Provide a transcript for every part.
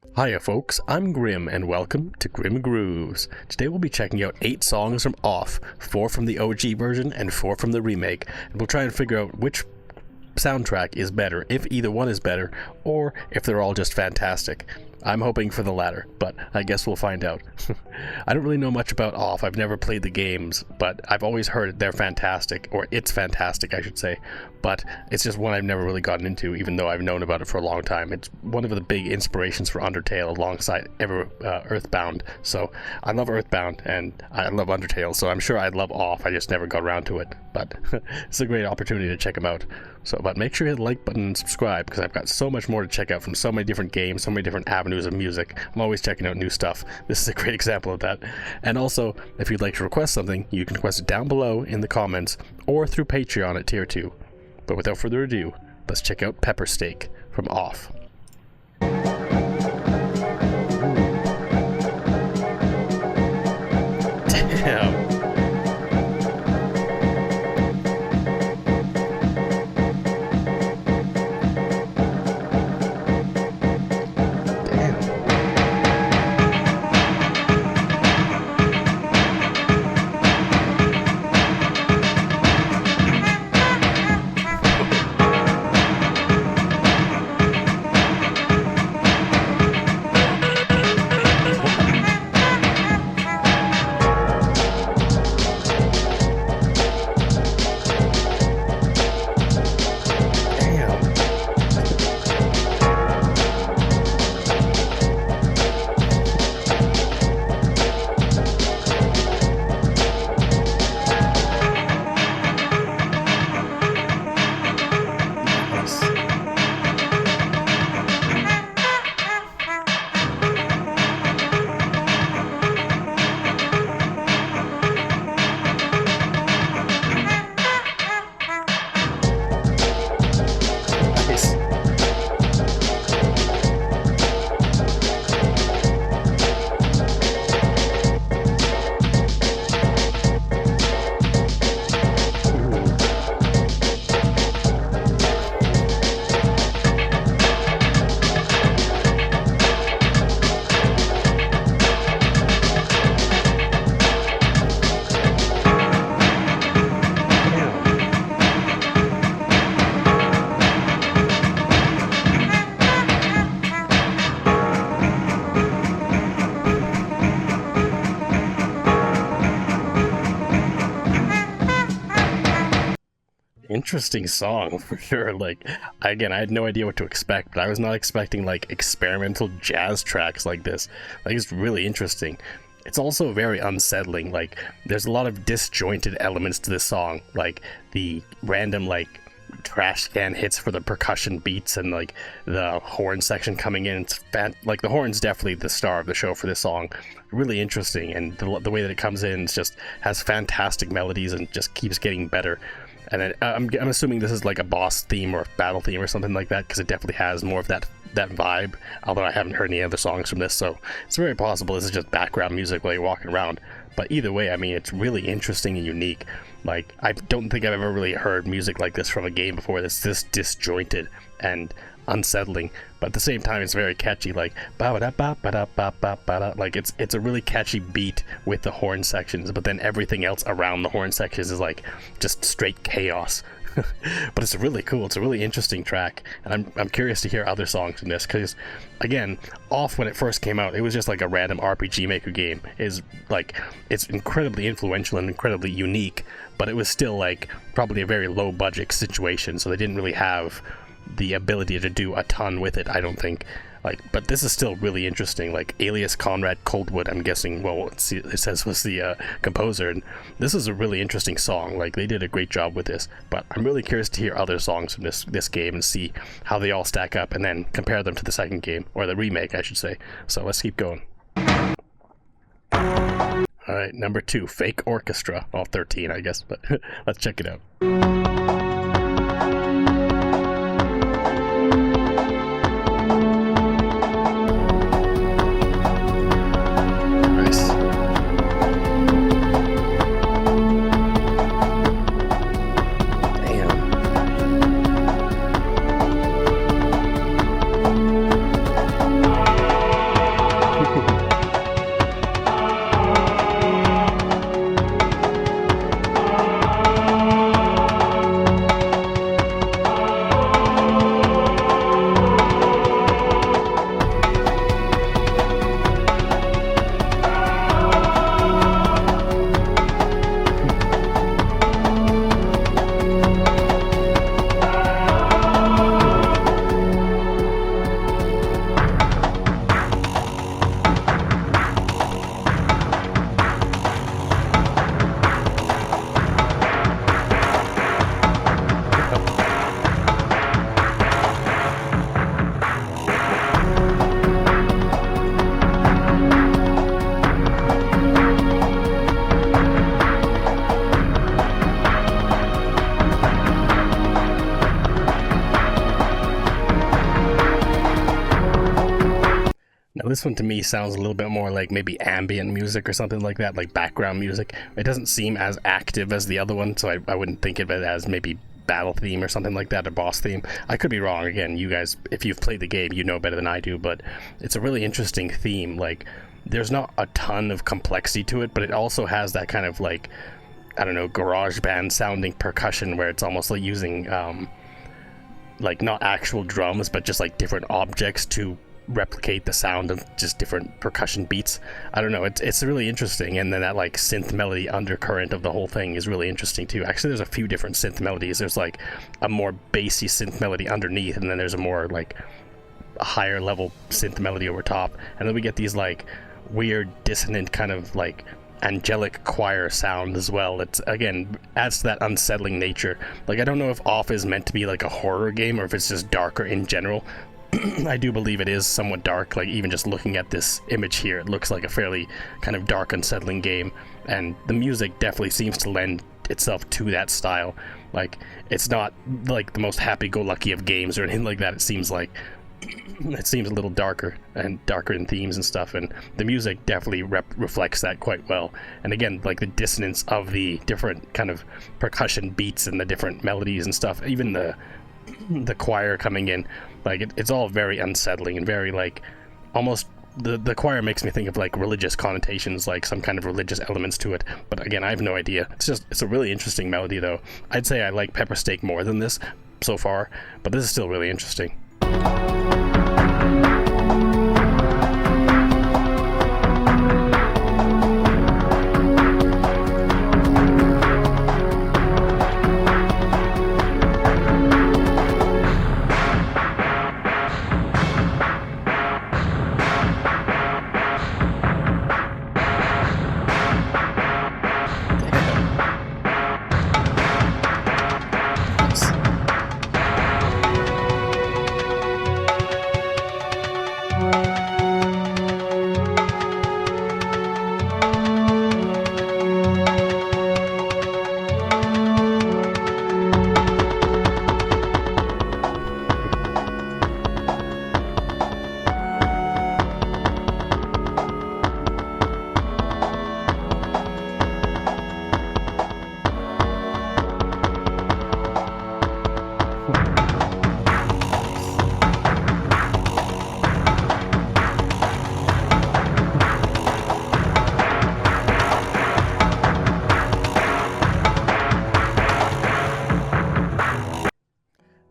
Hiya folks, I'm Grim and welcome to Grim Grooves. Today we'll be checking out 8 songs from Off, 4 from the OG version and 4 from the remake, and we'll try and figure out which soundtrack is better, if either one is better, or if they're all just fantastic. I'm hoping for the latter, but I guess we'll find out. I don't really know much about Off, I've never played the games, but I've always heard they're fantastic, or it's fantastic I should say, but it's just one I've never really gotten into, even though I've known about it for a long time. It's one of the big inspirations for Undertale alongside Earthbound, so I love Earthbound and I love Undertale, so I'm sure I'd love Off, I just never got around to it, but it's a great opportunity to check them out. But make sure you hit the like button and subscribe, because I've got so much more to check out from so many different games, so many different avenues of music. I'm always checking out new stuff. This is a great example of that. And also, if you'd like to request something, you can request it down below in the comments, or through Patreon at tier 2. But without further ado, let's check out Pepper Steak from Off. Damn. Interesting song for sure. Like, again, I had no idea what to expect, but I was not expecting like experimental jazz tracks like this. Like, it's really interesting. It's also very unsettling. Like, there's a lot of disjointed elements to this song, like the random like trash can hits for the percussion beats and like the horn section coming in. It's like the horn's definitely the star of the show for this song. Really interesting, and the way that it comes in just has fantastic melodies and just keeps getting better. And then I'm assuming this is like a boss theme or battle theme or something like that, because it definitely has more of that vibe, although I haven't heard any other songs from this, so it's very possible this is just background music while you're walking around. But either way, I mean, it's really interesting and unique. Like, I don't think I've ever really heard music like this from a game before that's this disjointed and unsettling, but at the same time it's very catchy, like ba-ba-da-ba-ba-da-ba-ba-ba-da. Like, it's a really catchy beat with the horn sections, but then everything else around the horn sections is like just straight chaos. But it's really cool, it's a really interesting track, and I'm curious to hear other songs from this, because again, Off, when it first came out, it was just like a random RPG Maker game. It's incredibly influential and incredibly unique, but it was still like probably a very low budget situation, so they didn't really have the ability to do a ton with it, I don't think. Like, but this is still really interesting. Like, Alias Conrad Coldwood, I'm guessing, well, it says was the composer, and this is a really interesting song. Like, they did a great job with this, but I'm really curious to hear other songs from this game and see how they all stack up, and then compare them to the second game, or the remake, I should say. So let's keep going. Alright, number 2, Fake Orchestra. Well, 13, I guess, but let's check it out. Now, this one to me sounds a little bit more like maybe ambient music or something like that, like background music. It doesn't seem as active as the other one, so I wouldn't think of it as maybe battle theme or something like that, or boss theme. I could be wrong. Again, you guys, if you've played the game, you know better than I do, but it's a really interesting theme. Like, there's not a ton of complexity to it, but it also has that kind of like, I don't know, garage band sounding percussion where it's almost like using like not actual drums, but just like different objects to replicate the sound of just different percussion beats. I don't know, it's really interesting. And then that like synth melody undercurrent of the whole thing is really interesting too. Actually, there's a few different synth melodies. There's like a more bassy synth melody underneath, and then there's a more like a higher level synth melody over top, and then we get these like weird dissonant kind of like angelic choir sound as well. It's again adds to that unsettling nature. Like, I don't know if Off is meant to be like a horror game or if it's just darker in general. I do believe it is somewhat dark. Like, even just looking at this image here, it looks like a fairly kind of dark, unsettling game, and the music definitely seems to lend itself to that style. Like, it's not like the most happy-go-lucky of games or anything like that. It seems like it seems a little darker and darker in themes and stuff, and the music definitely reflects that quite well. And again, like the dissonance of the different kind of percussion beats and the different melodies and stuff, even the choir coming in, like it's all very unsettling and very like almost the choir makes me think of like religious connotations, like some kind of religious elements to it. But again, I have no idea. It's a really interesting melody though. I'd say I like Pepper Steak more than this so far, but this is still really interesting.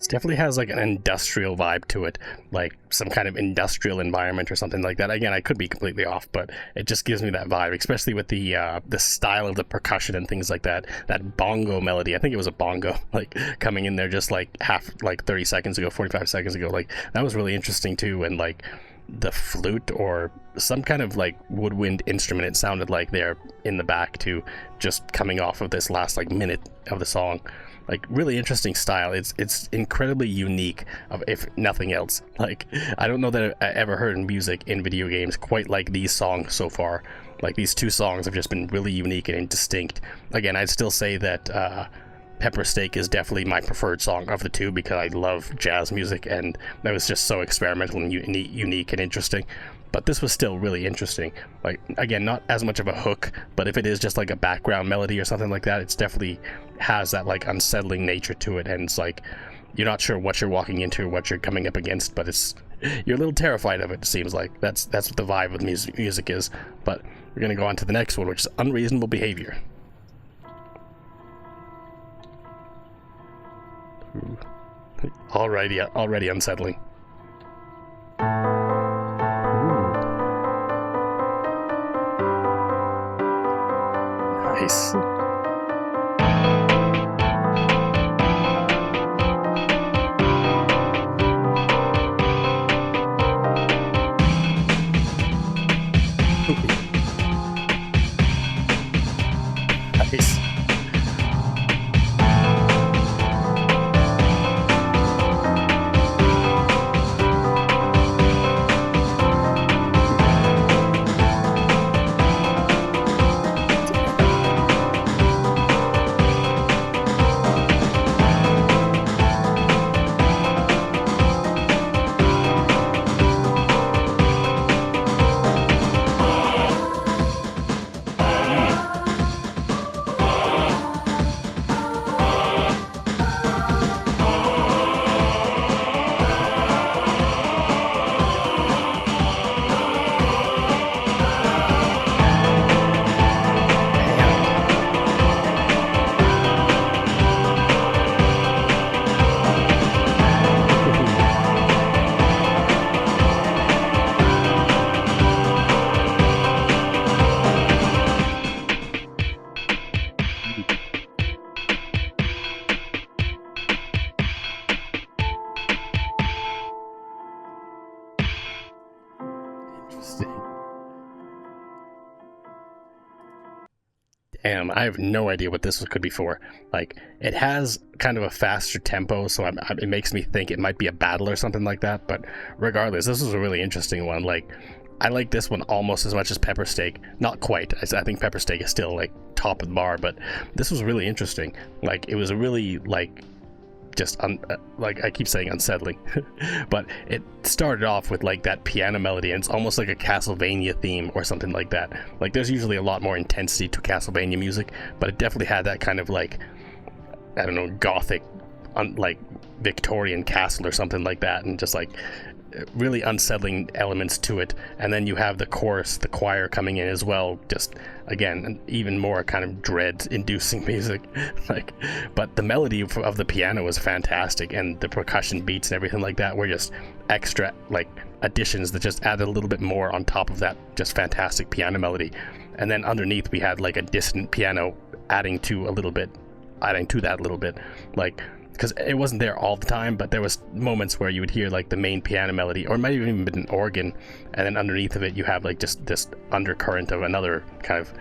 Definitely has like an industrial vibe to it, like some kind of industrial environment or something like that. Again, I could be completely off, but it just gives me that vibe, especially with the style of the percussion and things like that. That bongo melody, I think it was a bongo, like coming in there just like 30 seconds ago, 45 seconds ago. Like, that was really interesting too. And like the flute or some kind of like woodwind instrument, it sounded like they're in the back too, just coming off of this last like minute of the song. Like, really interesting style. It's incredibly unique, if nothing else. Like, I don't know that I ever heard music in video games quite like these songs so far. Like, these two songs have just been really unique and distinct. Again, I'd still say that Pepper Steak is definitely my preferred song of the two, because I love jazz music, and that was just so experimental and unique and interesting. But this was still really interesting. Like, again, not as much of a hook, but if it is just like a background melody or something like that, it's definitely has that like unsettling nature to it, and it's like you're not sure what you're walking into or what you're coming up against, but you're a little terrified of it. It seems like that's what the vibe of music is. But we're gonna go on to the next one, which is Unreasonable Behavior. Ooh. Already unsettling. Nice. Nice. Interesting. Damn, I have no idea what this could be for. Like, it has kind of a faster tempo, so it makes me think it might be a battle or something like that. But regardless, this was a really interesting one. Like, I like this one almost as much as Pepper Steak. Not quite. I think Pepper Steak is still like top of the bar, but this was really interesting. Like, it was a really like just like I keep saying unsettling, but it started off with like that piano melody, and it's almost like a Castlevania theme or something like that. Like, there's usually a lot more intensity to Castlevania music, but it definitely had that kind of like, I don't know, gothic, like Victorian castle or something like that, and just like really unsettling elements to it. And then you have the chorus, the choir coming in as well, just again even more kind of dread inducing music. Like, but the melody of the piano was fantastic, and the percussion beats and everything like that were just extra like additions that just added a little bit more on top of that just fantastic piano melody. And then underneath we had like a dissonant piano adding to that a little bit, like, because it wasn't there all the time, but there was moments where you would hear like the main piano melody, or it might have even been an organ, and then underneath of it you have like just this undercurrent of another kind of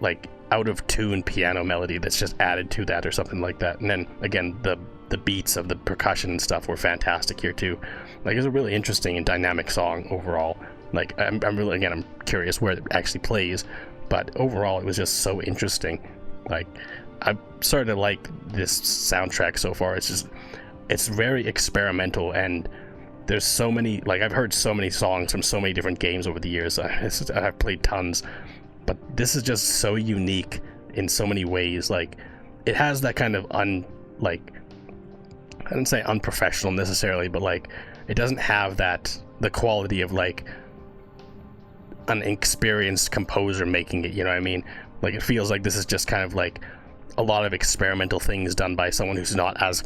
like out of tune piano melody that's just added to that or something like that. And then again the beats of the percussion and stuff were fantastic here too. Like, it's a really interesting and dynamic song overall. Like, I'm really, again, I'm curious where it actually plays, but overall it was just so interesting. Like, I've started to like this soundtrack so far. It's very experimental, and there's so many, like, I've heard so many songs from so many different games over the years. I've played tons, but this is just so unique in so many ways. Like, it has that kind of I don't say unprofessional necessarily, but like, it doesn't have the quality of like an experienced composer making it, you know what I mean? Like, it feels like this is just kind of like a lot of experimental things done by someone who's not as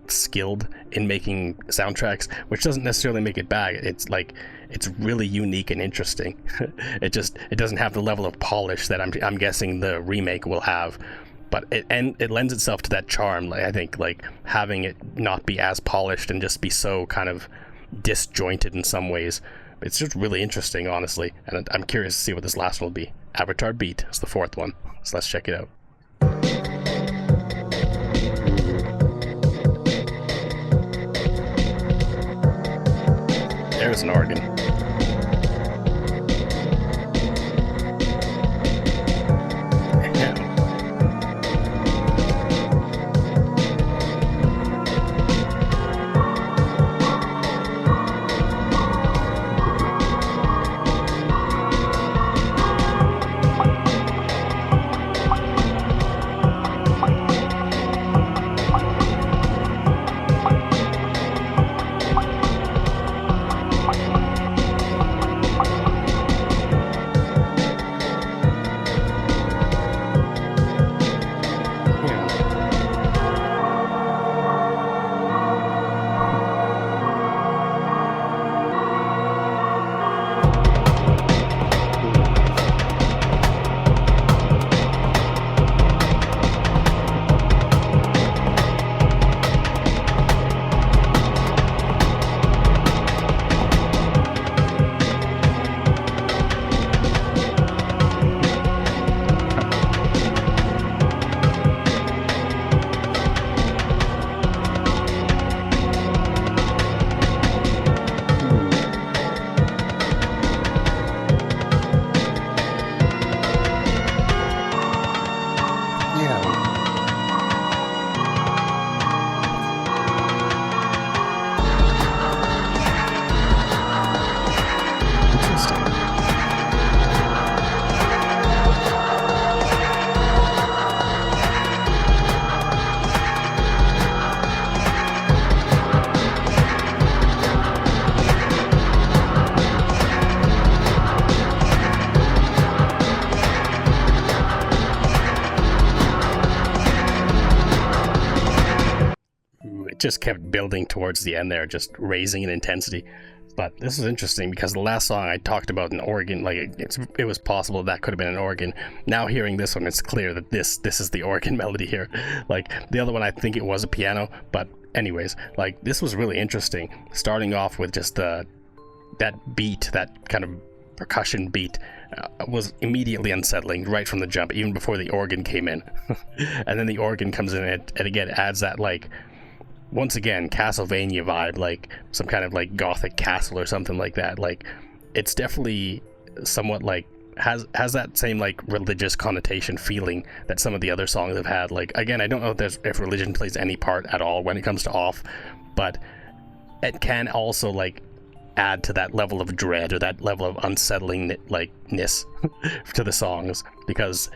skilled in making soundtracks, which doesn't necessarily make it bad. It's like, it's really unique and interesting. It doesn't have the level of polish that I'm guessing the remake will have, but it lends itself to that charm. Like, I think like having it not be as polished and just be so kind of disjointed in some ways, it's just really interesting, honestly. And I'm curious to see what this last one will be. Avatar Beat is the fourth one, so let's check it out. There's an organ. Just kept building towards the end there, just raising in intensity. But this is interesting because the last song I talked about an organ, like it was possible that could have been an organ. Now hearing this one, it's clear that this is the organ melody here. Like, the other one, I think it was a piano, but anyways, like, this was really interesting, starting off with just the that beat, that kind of percussion beat, was immediately unsettling right from the jump, even before the organ came in. And then the organ comes in and again adds that, like, once again, Castlevania vibe, like some kind of like gothic castle or something like that. Like, it's definitely somewhat like has that same like religious connotation feeling that some of the other songs have had. Like, again, I don't know if religion plays any part at all when it comes to Off, but it can also like add to that level of dread or that level of unsettling ness to the songs, because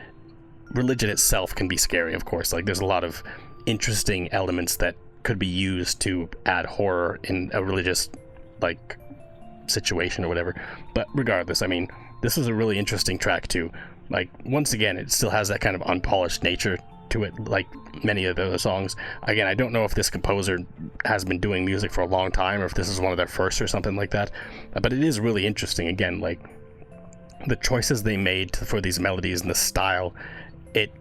religion itself can be scary, of course. Like, there's a lot of interesting elements that could be used to add horror in a religious like situation or whatever. But regardless, I mean, this is a really interesting track too. Like, once again, it still has that kind of unpolished nature to it, like many of the other songs. Again, I don't know if this composer has been doing music for a long time or if this is one of their first or something like that, but it is really interesting. Again, like, the choices they made for these melodies and the style, it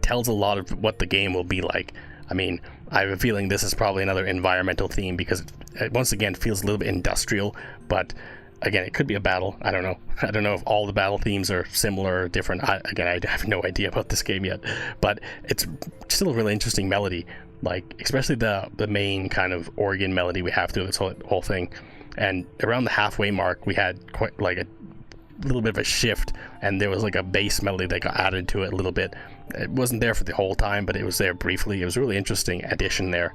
tells a lot of what the game will be like. I mean, I have a feeling this is probably another environmental theme, because it once again feels a little bit industrial, but again, it could be a battle. I don't know. I don't know if all the battle themes are similar or different. Again, I have no idea about this game yet, but it's still a really interesting melody, like especially the main kind of organ melody we have through this whole thing. And around the halfway mark, we had quite like a little bit of a shift, and there was like a bass melody that got added to it a little bit. It wasn't there for the whole time, but it was there briefly. It was a really interesting addition there.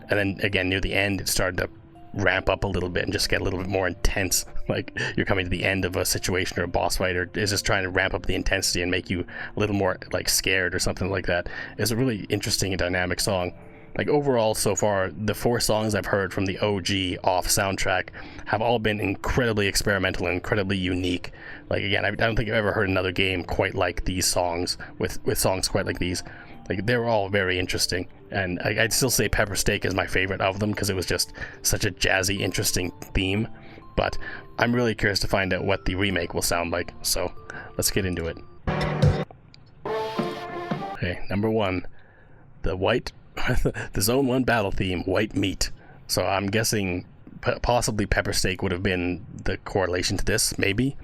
And then again, near the end, it started to ramp up a little bit and just get a little bit more intense. Like, you're coming to the end of a situation or a boss fight, or is just trying to ramp up the intensity and make you a little more like scared or something like that. It's a really interesting and dynamic song. Like, overall, so far, the 4 songs I've heard from the OG Off soundtrack have all been incredibly experimental and incredibly unique. Like, again, I don't think I've ever heard another game quite like these songs, with songs quite like these. Like, they were all very interesting, and I'd still say Pepper Steak is my favorite of them, because it was just such a jazzy, interesting theme. But I'm really curious to find out what the remake will sound like, so let's get into it. Okay, number 1, the Zone 1 battle theme, White Meat. So I'm guessing possibly Pepper Steak would have been the correlation to this, maybe.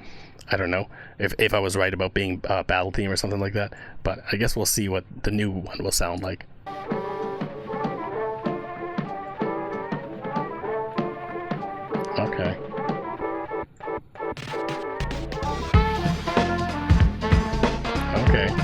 I don't know if I was right about being a battle theme or something like that, but I guess we'll see what the new one will sound like. Okay. Okay.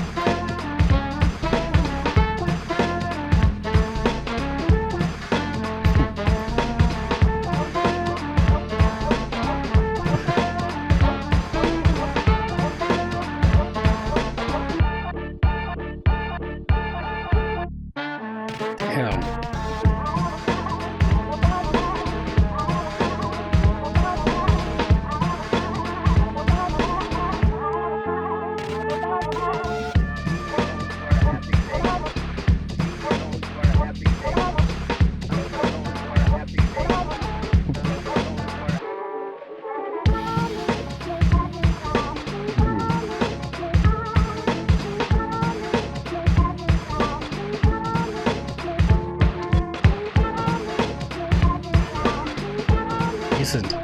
Decent.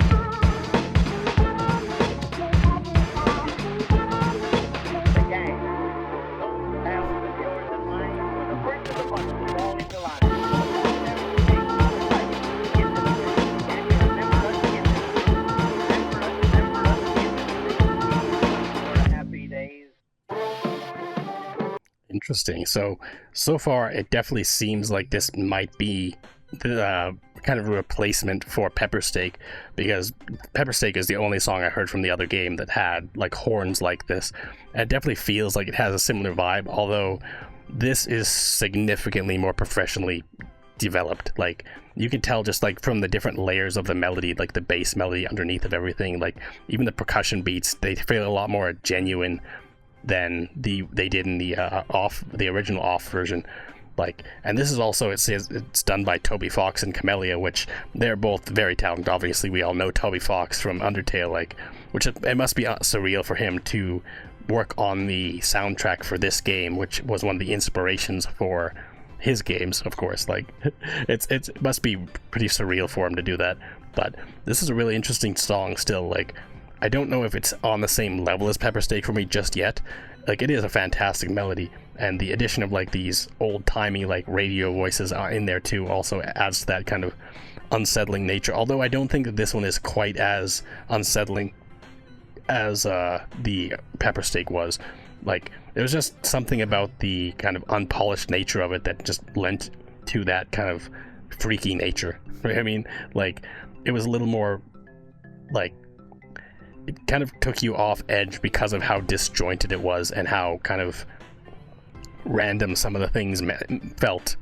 Interesting. So far, it definitely seems like this might be the kind of a replacement for Pepper Steak, because Pepper Steak is the only song I heard from the other game that had like horns like this, and it definitely feels like it has a similar vibe, although this is significantly more professionally developed. Like, you can tell just like from the different layers of the melody, like the bass melody underneath of everything, like even the percussion beats, they feel a lot more genuine than they did in the original Off version. Like, and this is also, it says it's done by Toby Fox and Camellia, which they're both very talented. Obviously, we all know Toby Fox from Undertale, like, which it must be surreal for him to work on the soundtrack for this game, which was one of the inspirations for his games, of course. Like, it must be pretty surreal for him to do that. But this is a really interesting song still. Like, I don't know if it's on the same level as Pepper Steak for me just yet. Like, it is a fantastic melody, and the addition of like these old-timey like radio voices in there too also adds to that kind of unsettling nature. Although I don't think that this one is quite as unsettling as the Pepper Steak was. Like, there was just something about the kind of unpolished nature of it that just lent to that kind of freaky nature. Right? I mean, like, it was a little more like, it kind of took you off edge because of how disjointed it was and how kind of random some of the things felt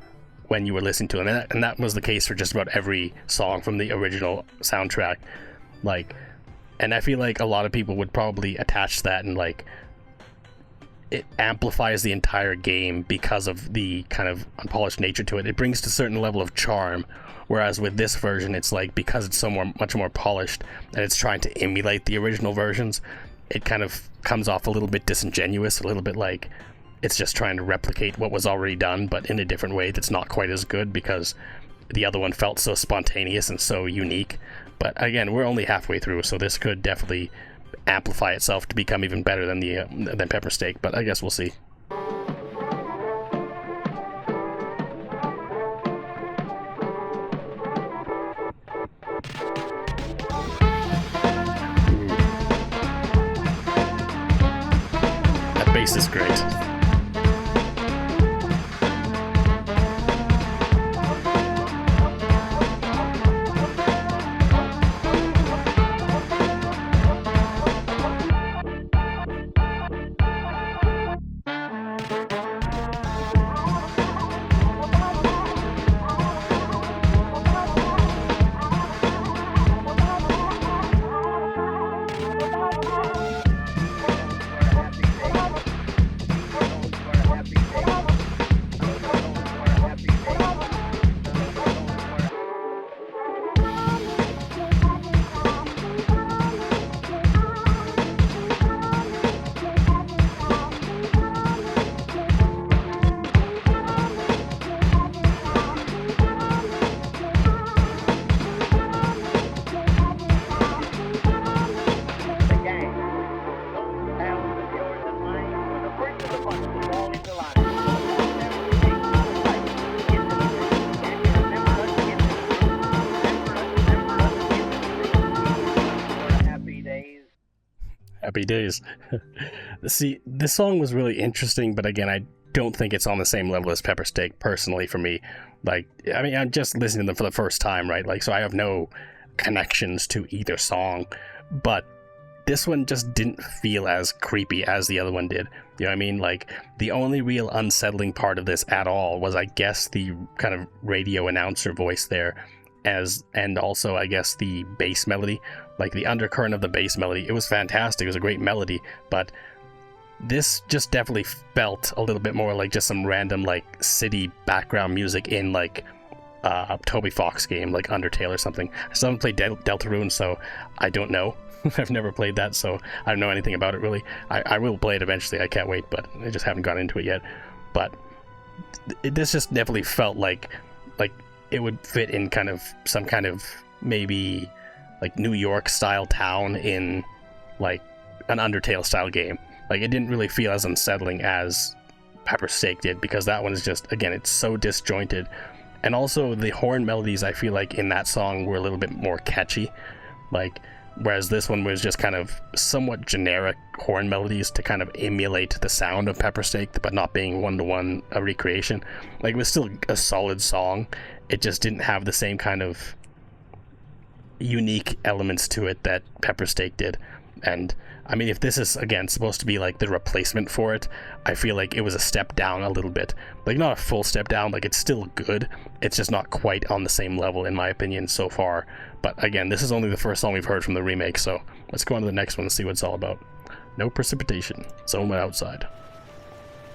when you were listening to it. And that was the case for just about every song from the original soundtrack. Like, and I feel like a lot of people would probably attach that, and like, it amplifies the entire game because of the kind of unpolished nature to it. It brings to a certain level of charm, whereas with this version, it's like, because it's so much more polished and it's trying to emulate the original versions, it kind of comes off a little bit disingenuous, a little bit like it's just trying to replicate what was already done, but in a different way that's not quite as good, because the other one felt so spontaneous and so unique. But again, we're only halfway through, so this could definitely amplify itself to become even better than Pepper Steak, but I guess we'll see. That bass is great. Happy days. See, this song was really interesting, but again, I don't think it's on the same level as Pepper Steak, personally, for me. Like, I mean, I'm just listening to them for the first time, right? Like, so I have no connections to either song, but this one just didn't feel as creepy as the other one did. You know what I mean? Like, the only real unsettling part of this at all was, I guess, the kind of radio announcer voice there, and also, I guess, the bass melody. Like, the undercurrent of the bass melody, it was fantastic. It was a great melody, but this just definitely felt a little bit more like just some random, like, city background music in, like, a Toby Fox game, like Undertale or something. I still haven't played Deltarune, so I don't know. I've never played that, so I don't know anything about it, really. I will play it eventually, I can't wait, but I just haven't gone into it yet. But this just definitely felt like it would fit in kind of some kind of maybe like New York style town in like an Undertale style game. Like, it didn't really feel as unsettling as Pepper Steak did, because that one is just, again, it's so disjointed. And also the horn melodies, I feel like in that song were a little bit more catchy, like, whereas this one was just kind of somewhat generic horn melodies to kind of emulate the sound of Pepper Steak, but not being one-to-one a recreation. Like, it was still a solid song, it just didn't have the same kind of unique elements to it that Pepper Steak did. And I mean, if this is, again, supposed to be like the replacement for it, I feel like it was a step down a little bit. Like, not a full step down, like, it's still good, it's just not quite on the same level, in my opinion, so far. But again, this is only the first song we've heard from the remake, so let's go on to the next one and see what it's all about. No Precipitation, Zone Outside.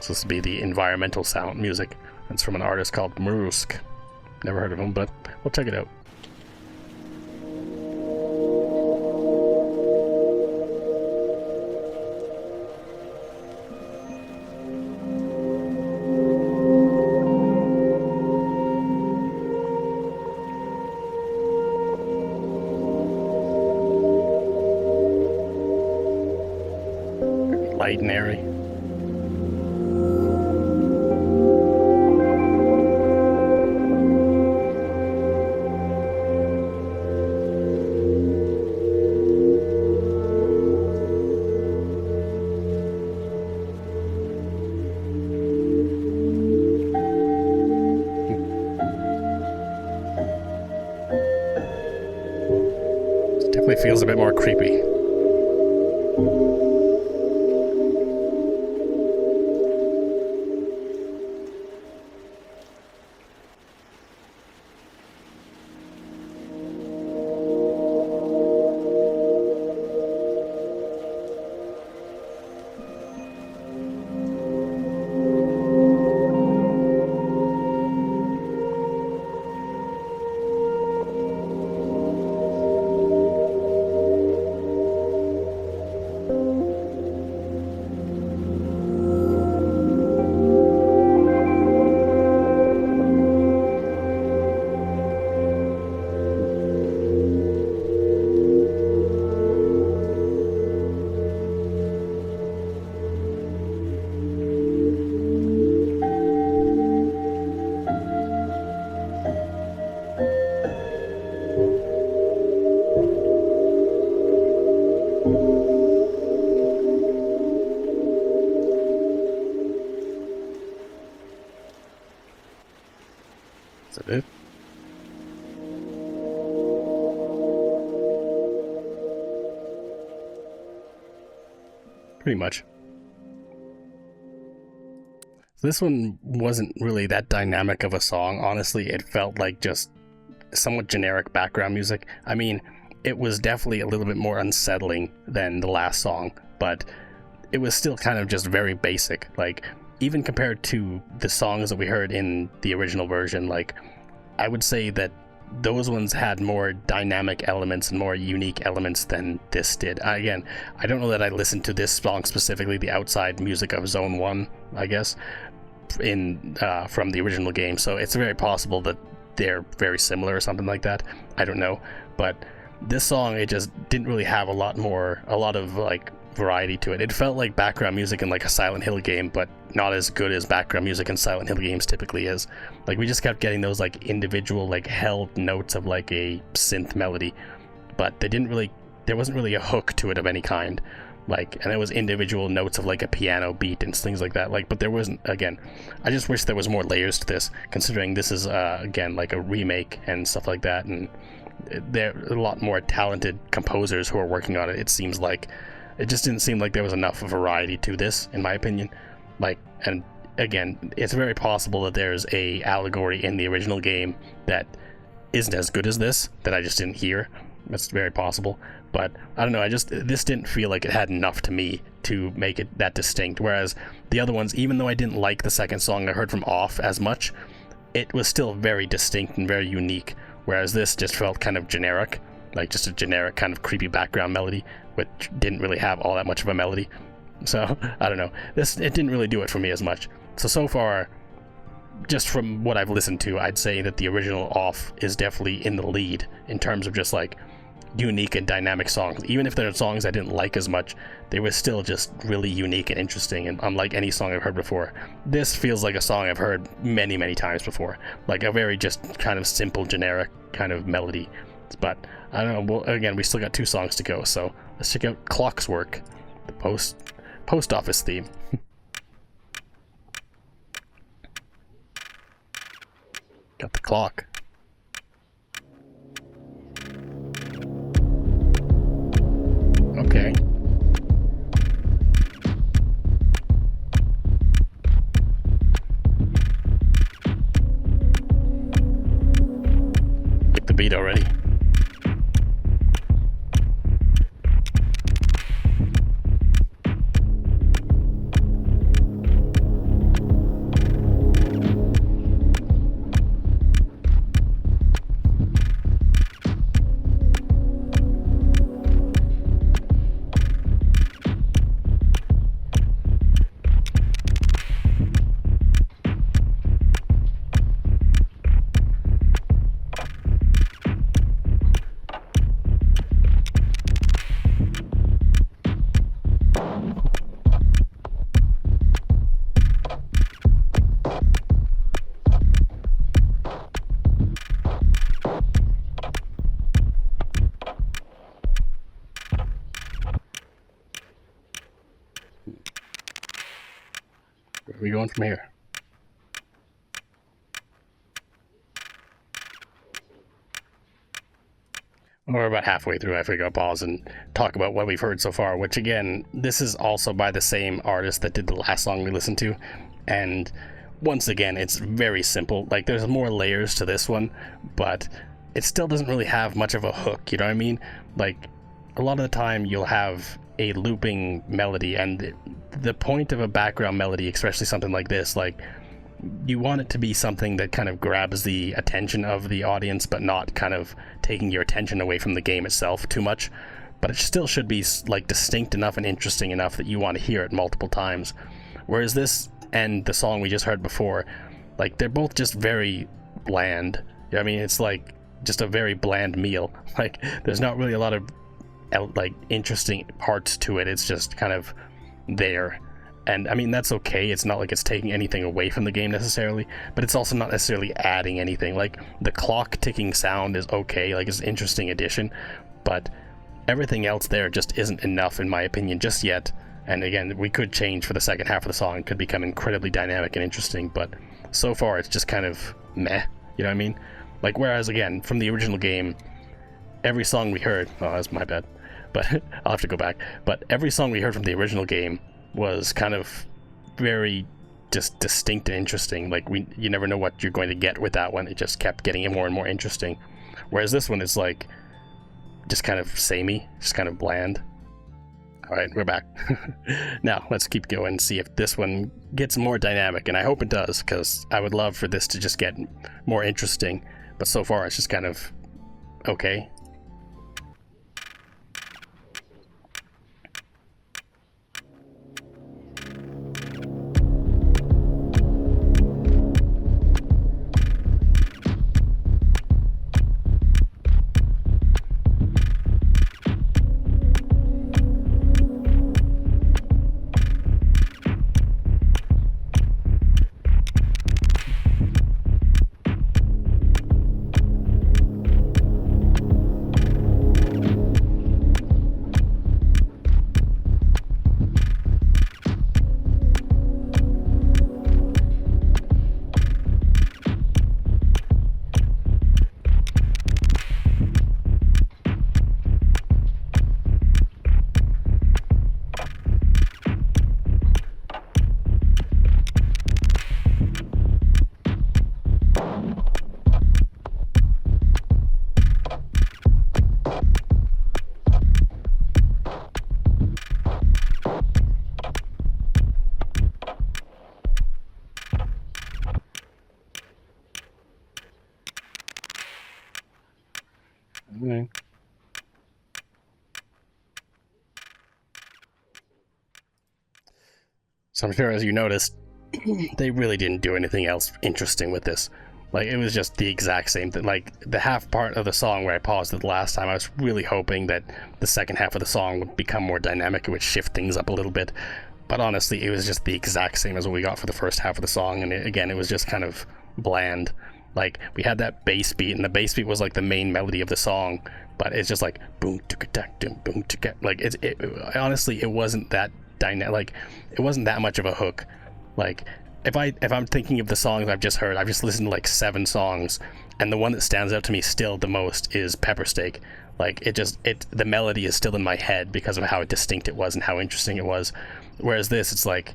So this will be the environmental sound music. It's from an artist called Marusk. Never heard of him, but we'll check it out. light and airy. Definitely feels a bit more creepy. Is that it? Pretty much. So this one wasn't really that dynamic of a song. Honestly, it felt like just somewhat generic background music. I mean, it was definitely a little bit more unsettling than the last song, but it was still kind of just very basic. Like, even compared to the songs that we heard in the original version, like, I would say that those ones had more dynamic elements and more unique elements than this did. Again, I don't know that I listened to this song specifically, the outside music of Zone 1, I guess, in from the original game, so it's very possible that they're very similar or something like that. I don't know, but this song, it just didn't really have a lot of like variety to it. It felt like background music in like a Silent Hill game, but not as good as background music in Silent Hill games typically is. Like, we just kept getting those like individual like held notes of like a synth melody, but there wasn't really a hook to it of any kind. Like, and it was individual notes of like a piano beat and things like that. Like, but there wasn't, again, I just wish there was more layers to this, considering this is again like a remake and stuff like that, and there are a lot more talented composers who are working on it. It seems like it just didn't seem like there was enough variety to this, in my opinion. Like, and again, it's very possible that there's a allegory in the original game that isn't as good as this, that I just didn't hear. That's very possible. But I don't know, this didn't feel like it had enough to me to make it that distinct. Whereas the other ones, even though I didn't like the second song I heard from Off as much, it was still very distinct and very unique. Whereas this just felt kind of generic, like just a generic kind of creepy background melody, which didn't really have all that much of a melody. So, I don't know, it didn't really do it for me as much. So far, just from what I've listened to, I'd say that the original Off is definitely in the lead in terms of just like unique and dynamic songs. Even if there are songs I didn't like as much, they were still just really unique and interesting, and unlike any song I've heard before. This feels like a song I've heard many, many times before, like a very just kind of simple, generic kind of melody. But I don't know, well, again, we still got 2 songs to go, so let's check out Clock's Work, the post office theme. Got the clock. Okay. Pick the beat already. Where are we going from here? We're about halfway through. I figure I'll pause and talk about what we've heard so far, which again, this is also by the same artist that did the last song we listened to. And once again, it's very simple. Like, there's more layers to this one, but it still doesn't really have much of a hook, you know what I mean? Like, a lot of the time you'll have a looping melody, and the point of a background melody, especially something like this, like, you want it to be something that kind of grabs the attention of the audience, but not kind of taking your attention away from the game itself too much. But it still should be like distinct enough and interesting enough that you want to hear it multiple times. Whereas this and the song we just heard before, like, they're both just very bland. You know what I mean? It's like just a very bland meal. Like, there's not really a lot of like interesting parts to it. It's just kind of there. And I mean, that's okay. It's not like it's taking anything away from the game necessarily, but it's also not necessarily adding anything. Like, the clock ticking sound is okay, like, it's an interesting addition, but everything else there just isn't enough, in my opinion, just yet. And again, we could change for the second half of the song. It could become incredibly dynamic and interesting, but so far it's just kind of meh, you know what I mean? Like, whereas again, from the original game, every song we heard, oh, that's my bad, but I'll have to go back, but every song we heard from the original game was kind of very just distinct and interesting. Like, you never know what you're going to get with that one. It just kept getting more and more interesting. Whereas this one is like just kind of samey, just kind of bland. All right, we're back. Now let's keep going and see if this one gets more dynamic, and I hope it does, because I would love for this to just get more interesting. But so far it's just kind of okay. Okay. So I'm sure, as you noticed, they really didn't do anything else interesting with this. Like, it was just the exact same thing. Like, the half part of the song where I paused it the last time, I was really hoping that the second half of the song would become more dynamic. It would shift things up a little bit. But honestly, it was just the exact same as what we got for the first half of the song. And again, it was just kind of bland. Like, we had that bass beat, and the bass beat was like the main melody of the song. But it's just like boom, tuk-a-tak, boom, tuk-a. Like, honestly, it wasn't that dynamic. Like, it wasn't that much of a hook. Like, if I'm thinking of the songs I've just heard, I've just listened to like 7 songs, and the one that stands out to me still the most is Pepper Steak. Like, the melody is still in my head because of how distinct it was and how interesting it was. Whereas this, it's like,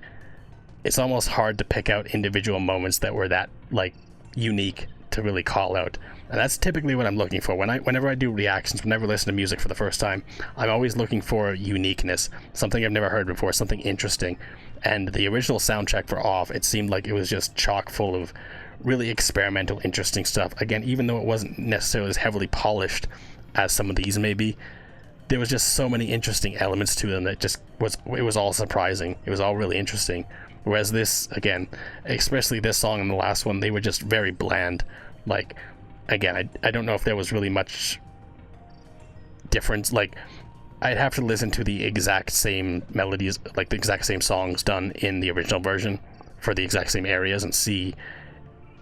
it's almost hard to pick out individual moments that were that, like, unique to really call out. And that's typically what I'm looking for. Whenever I do reactions, whenever I listen to music for the first time, I'm always looking for uniqueness, something I've never heard before, something interesting. And the original soundtrack for Off, it seemed like it was just chock full of really experimental, interesting stuff. Again, even though it wasn't necessarily as heavily polished as some of these may be, there was just so many interesting elements to them that it was all surprising. It was all really interesting. Whereas this, again, especially this song and the last one, they were just very bland. Like, again, I don't know if there was really much difference. Like, I'd have to listen to the exact same melodies, like the exact same songs done in the original version for the exact same areas and see,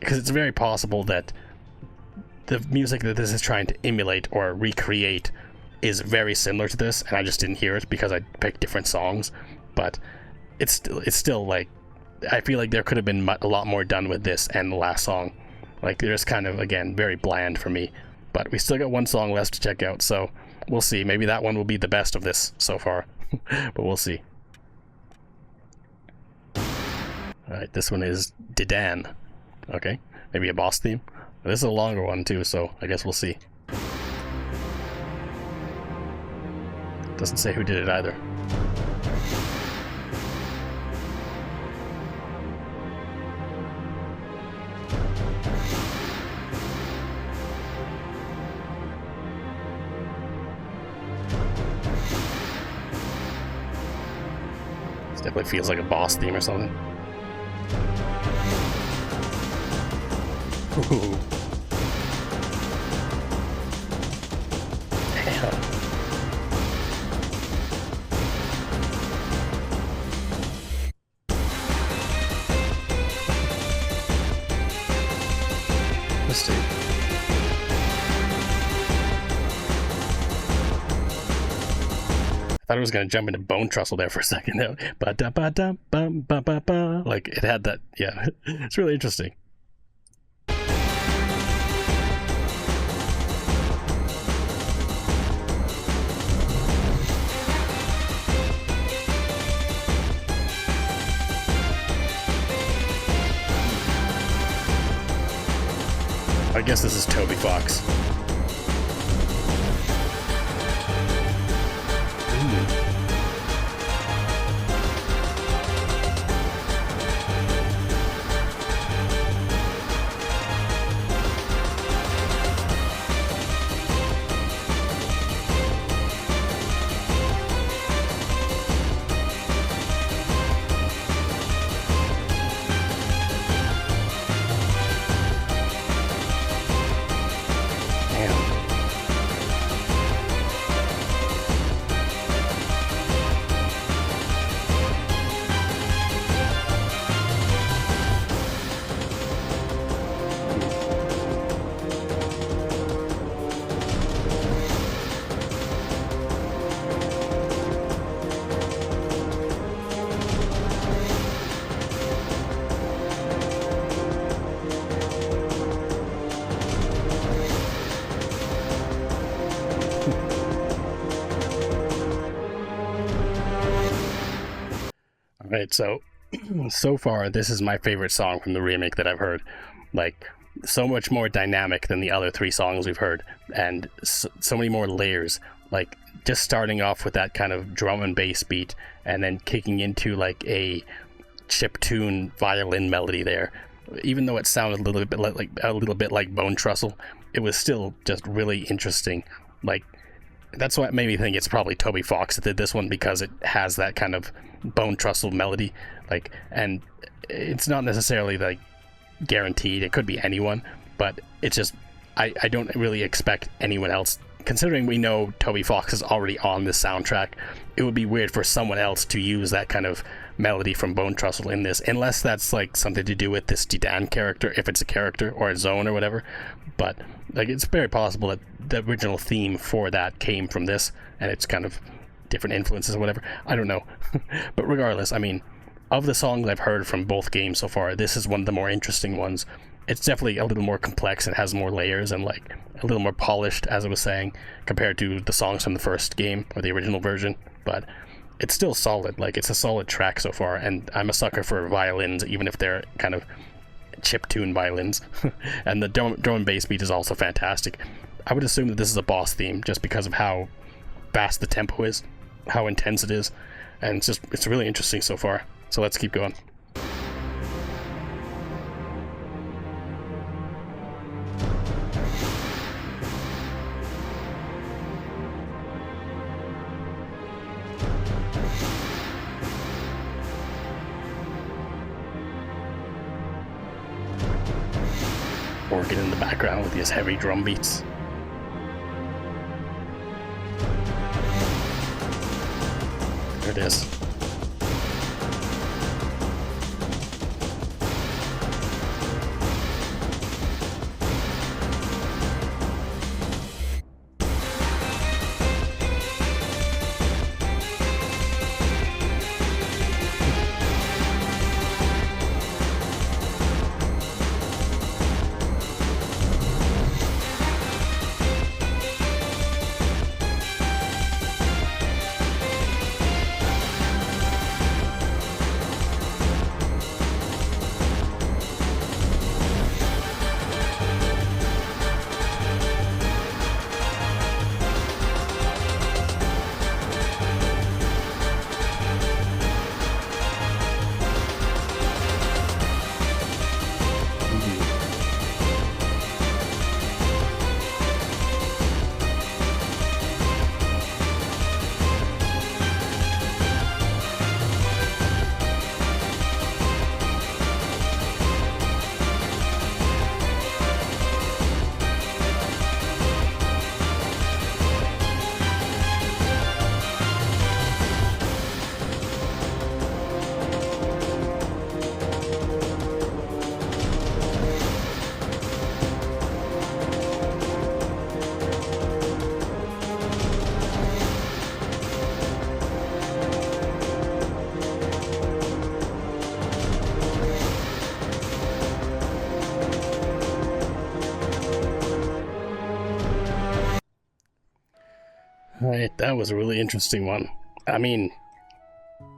because it's very possible that the music that this is trying to emulate or recreate is very similar to this, and I just didn't hear it because I picked different songs. But it's still like, I feel like there could have been a lot more done with this and the last song. Like, they're just kind of, again, very bland for me. But we still got one song left to check out, so we'll see. Maybe that one will be the best of this so far, but we'll see. Alright, this one is Dedan. Okay, maybe a boss theme. This is a longer one too, so I guess we'll see. Doesn't say who did it either. This definitely feels like a boss theme or something. Ooh. Damn. Let's see. I thought it was gonna jump into Bone Trussell there for a second. Like, it had that. Yeah, it's really interesting. I guess this is Toby Fox. Alright, so far, this is my favorite song from the remake that I've heard. Like, so much more dynamic than the other 3 songs we've heard, and so many more layers. Like, just starting off with that kind of drum and bass beat, and then kicking into, like, a chiptune violin melody there. Even though it sounded a little bit like Bone Trussell, it was still just really interesting. Like, that's what made me think it's probably Toby Fox that did this one, because it has that kind of Bone Trussell melody. Like, and it's not necessarily like guaranteed, it could be anyone, but it's just I don't really expect anyone else, considering we know Toby Fox is already on this soundtrack. It would be weird for someone else to use that kind of melody from Bone Trussell in this, unless that's like something to do with this Dedan character, if it's a character or a zone or whatever. But like, it's very possible that the original theme for that came from this, and it's kind of different influences or whatever. I don't know. But regardless, I mean, of the songs I've heard from both games so far, this is one of the more interesting ones. It's definitely a little more complex and has more layers and like a little more polished, as I was saying, compared to the songs from the first game or the original version. But it's still solid. Like, it's a solid track so far, and I'm a sucker for violins, even if they're kind of chiptune violins. And the drum and bass beat is also fantastic. I would assume that this is a boss theme just because of how fast the tempo is, how intense it is, and it's really interesting so far. So let's keep going. Organ in the background with these heavy drum beats. There it is. That was a really interesting one. I mean,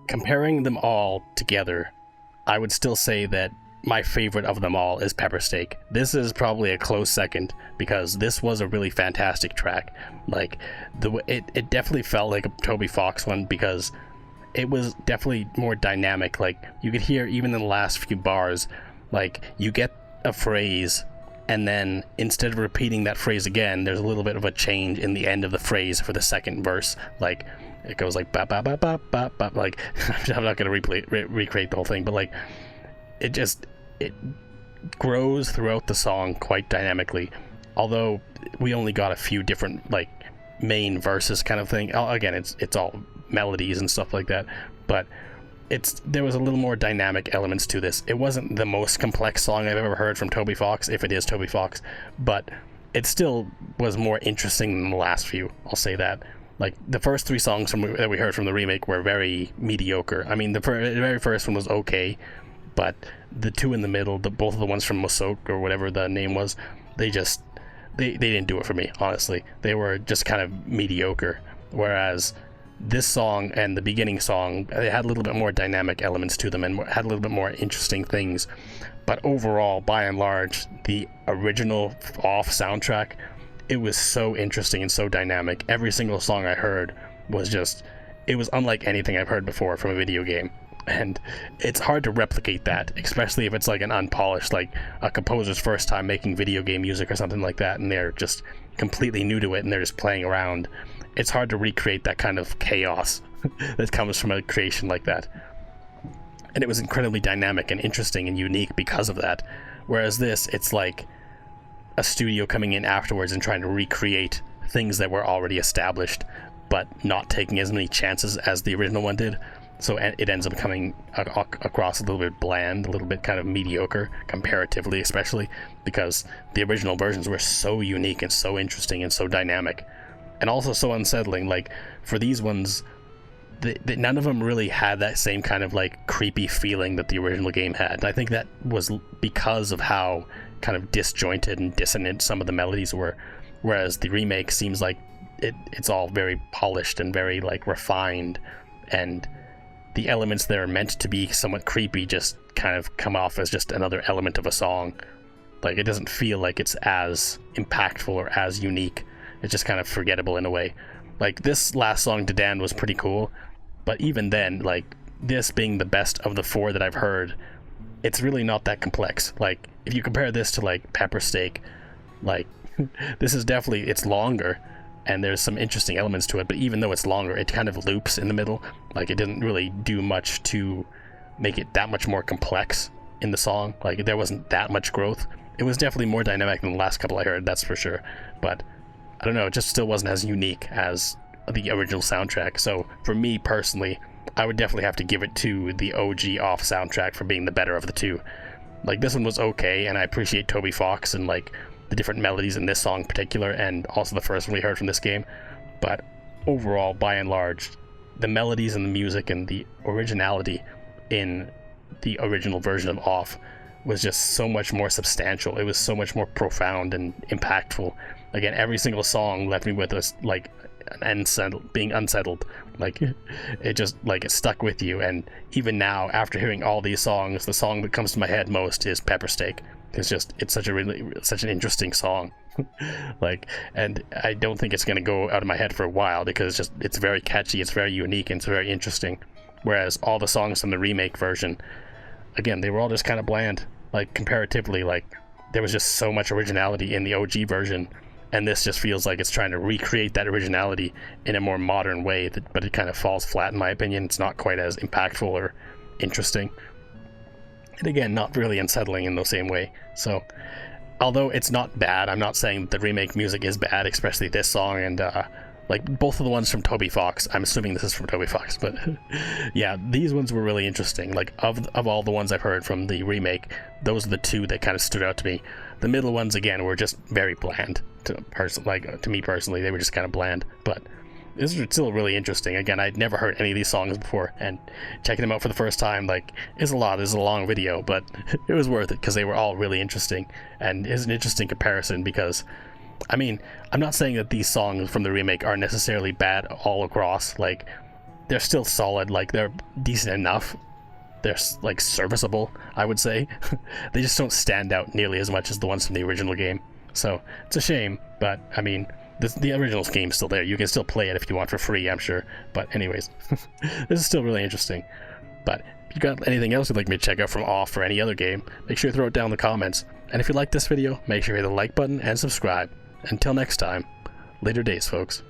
comparing them all together, I would still say that my favorite of them all is Pepper Steak. This is probably a close second because this was a really fantastic track. Like, it definitely felt like a Toby Fox one because it was definitely more dynamic. Like, you could hear even in the last few bars, like, you get a phrase and then instead of repeating that phrase again, there's a little bit of a change in the end of the phrase for the second verse. Like, it goes like ba ba ba ba ba ba. Like, I'm not gonna recreate the whole thing, but like, it grows throughout the song quite dynamically. Although we only got a few different like main verses kind of thing. Again, it's all melodies and stuff like that, but there was a little more dynamic elements to this. It wasn't the most complex song I've ever heard from Toby Fox, if it is Toby Fox, but it still was more interesting than the last few, I'll say that. Like, the first three songs that we heard from the remake were very mediocre. I mean, the very first one was okay, but the two in the middle, both of the ones from Mosok, or whatever the name was, they didn't do it for me, honestly. They were just kind of mediocre, whereas this song and the beginning song, they had a little bit more dynamic elements to them and had a little bit more interesting things. But overall, by and large, the original Off soundtrack, it was so interesting and so dynamic. Every single song I heard was it was unlike anything I've heard before from a video game. And it's hard to replicate that, especially if it's like an unpolished, like a composer's first time making video game music or something like that, and they're just completely new to it and they're just playing around. It's hard to recreate that kind of chaos that comes from a creation like that. And it was incredibly dynamic and interesting and unique because of that. Whereas this, it's like a studio coming in afterwards and trying to recreate things that were already established, but not taking as many chances as the original one did. So it ends up coming across a little bit bland, a little bit kind of mediocre, comparatively especially, because the original versions were so unique and so interesting and so dynamic. And also so unsettling. Like, for these ones, none of them really had that same kind of like creepy feeling that the original game had. And I think that was because of how kind of disjointed and dissonant some of the melodies were, whereas the remake seems like it's all very polished and very like refined, and the elements that are meant to be somewhat creepy just kind of come off as just another element of a song. Like, it doesn't feel like it's as impactful or as unique. It's just kind of forgettable in a way. Like, this last song, Dedan, was pretty cool, but even then, like, this being the best of the four that I've heard, it's really not that complex. Like, if you compare this to like Pepper Steak, like, this is definitely, it's longer and there's some interesting elements to it, but even though it's longer, it kind of loops in the middle. Like, it didn't really do much to make it that much more complex in the song. Like, there wasn't that much growth. It was definitely more dynamic than the last couple I heard, that's for sure, but I don't know, it just still wasn't as unique as the original soundtrack. So for me personally, I would definitely have to give it to the OG Off soundtrack for being the better of the two. Like, this one was okay, and I appreciate Toby Fox and like the different melodies in this song in particular, and also the first one we heard from this game. But overall, by and large, the melodies and the music and the originality in the original version of Off was just so much more substantial. It was so much more profound and impactful. Again, every single song left me with us like being unsettled. Like, it just, like, it stuck with you. And even now, after hearing all these songs, the song that comes to my head most is Pepper Steak. It's such an interesting song. Like, and I don't think it's gonna go out of my head for a while because it's very catchy, it's very unique, and it's very interesting. Whereas all the songs from the remake version, again, they were all just kind of bland. Like, comparatively, like, there was just so much originality in the OG version, and this just feels like it's trying to recreate that originality in a more modern way, but it kind of falls flat in my opinion. It's not quite as impactful or interesting. And again, not really unsettling in the same way. So, although it's not bad, I'm not saying that the remake music is bad, especially this song and like both of the ones from Toby Fox. I'm assuming this is from Toby Fox, but yeah, these ones were really interesting. Like, of all the ones I've heard from the remake, those are the two that kind of stood out to me. The middle ones, again, were just very bland to me personally. They were just kind of bland, but this is still really interesting. Again, I'd never heard any of these songs before, and checking them out for the first time, like, is a lot. This is a long video, but it was worth it because they were all really interesting, and it's an interesting comparison because I mean, I'm not saying that these songs from the remake are necessarily bad all across. Like, they're still solid. Like, they're decent enough. They're like serviceable, I would say. They just don't stand out nearly as much as the ones from the original game. So it's a shame, but I mean, the original game's still there. You can still play it if you want for free, I'm sure. But anyways, this is still really interesting. But if you got anything else you'd like me to check out from Off or any other game, make sure you throw it down in the comments. And if you like this video, make sure you hit the like button and subscribe. Until next time, later days, folks.